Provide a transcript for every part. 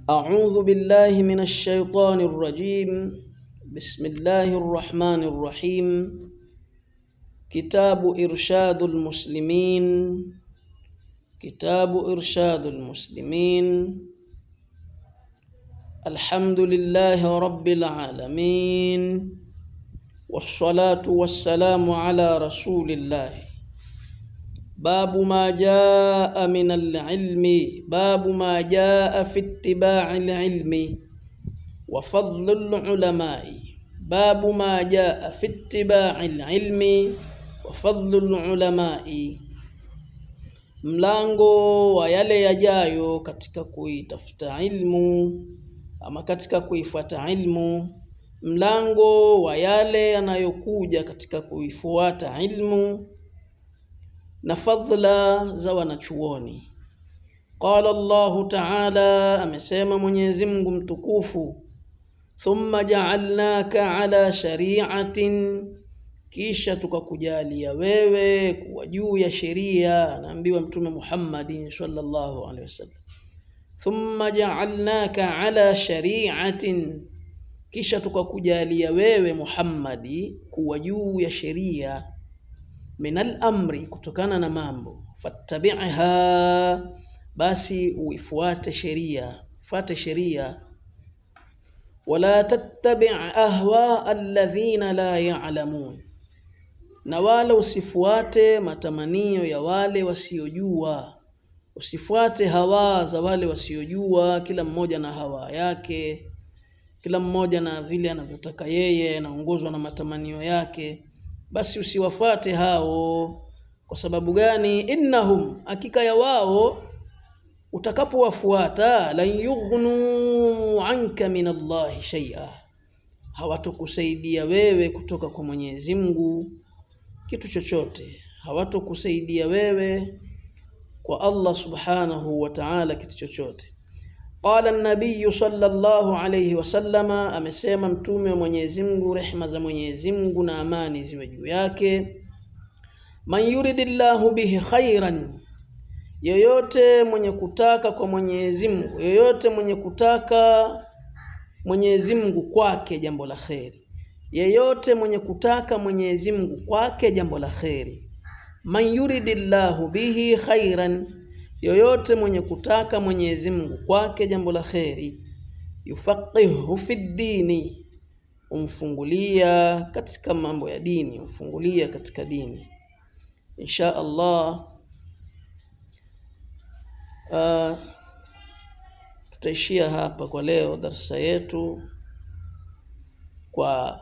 أعوذ بالله من الشيطان الرجيم. بسم الله الرحمن الرحيم. كتاب إرشاد المسلمين. كتاب إرشاد المسلمين. الحمد لله رب العالمين، والصلاة والسلام على رسول الله. باب ما جاء من العلم. باب ما جاء في اتباع العلم وفضل العلماء. باب ما جاء في اتباع العلم وفضل العلماء. Mlango wa yale yajayo katika kuitafuta ilmu ama katika kuifuata ilmu. Mlango wa yale yanayokuja katika kuifuata ilmu na fadhila za wanachuoni. Qala Allahu Ta'ala, amesema Mwenyezi Mungu mtukufu, thumma ja'alnaka ala shari'atin, kisha tukakujalia wewe kuwa juu ya sheria. Anaambiwa Mtume Muhammad sallallahu alaihi wasallam, thumma ja'alnaka ala shari'atin, kisha tukakujalia wewe Muhammadi kuwa juu ya sheria. Minal amri, kutokana na mambo. Fattabi'ha, basi uifuate sheria, fuate sheria. Wala tattabi' ahwa alladhina la ya'lamun, na wala usifuate matamanio ya wale wasiojua. Usifuate hawa za wale wasiojua. Kila mmoja na hawa yake, kila mmoja na vile anavyotaka yeye, anaongozwa na matamanio yake. Basi usiwafuate hao. Kwa sababu gani? Innahum, hakika ya wao utakapowafuata, la yughnu anka min Allahi shay'a, hawatokusaidia wewe kutoka kwa Mwenyezi Mungu kitu chochote. Hawatokusaidia wewe kwa Allah subhanahu wa ta'ala kitu chochote. Qala an-nabiy sallallahu alayhi wasallama, amesema mtume wa Mwenyezi Mungu, rehema za Mwenyezi Mungu na amani ziwe juu yake, man yuridillahu bihi khairan, yoyote mwenye kutaka kwa Mwenyezi Mungu, yoyote mwenye kutaka Mwenyezi Mungu kwake jambo la kheri, yoyote mwenye kutaka Mwenyezi Mungu kwake jambo la kheri. Man yuridillahu bihi khairan, yoyote mwenye kutaka Mwenyezi Mungu kwake jambo la kheri, yufaqihu fi dini, umfungulia katika mambo ya dini, umfungulia katika dini. Insha Allah tutaishia hapa kwa leo darasa yetu kwa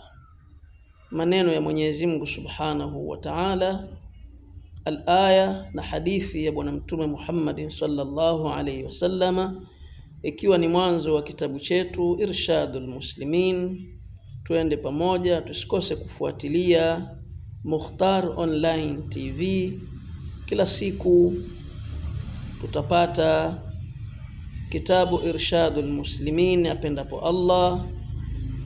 maneno ya Mwenyezi Mungu Subhanahu wa Ta'ala, al-aya na hadithi ya Bwana Mtume Muhammad sallallahu alayhi wasallama, ikiwa ni mwanzo wa kitabu chetu Irshadul Muslimin. Tuende pamoja, tusikose kufuatilia Mukhtar Online TV. Kila siku tutapata kitabu Irshadul Muslimin apendapo Allah,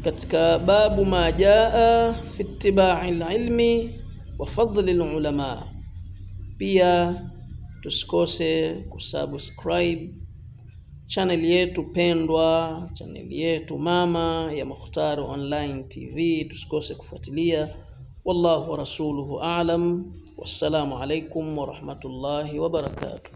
katika babu ma jaa fi ittiba'il ilmi wa fadlil ulama. Pia tusikose kusubscribe channel yetu pendwa, channel yetu mama ya Mukhtar Online TV. Tusikose kufuatilia. Wallahu wa rasuluhu a'lam. Wassalamu alaikum wa rahmatullahi wa barakatuh.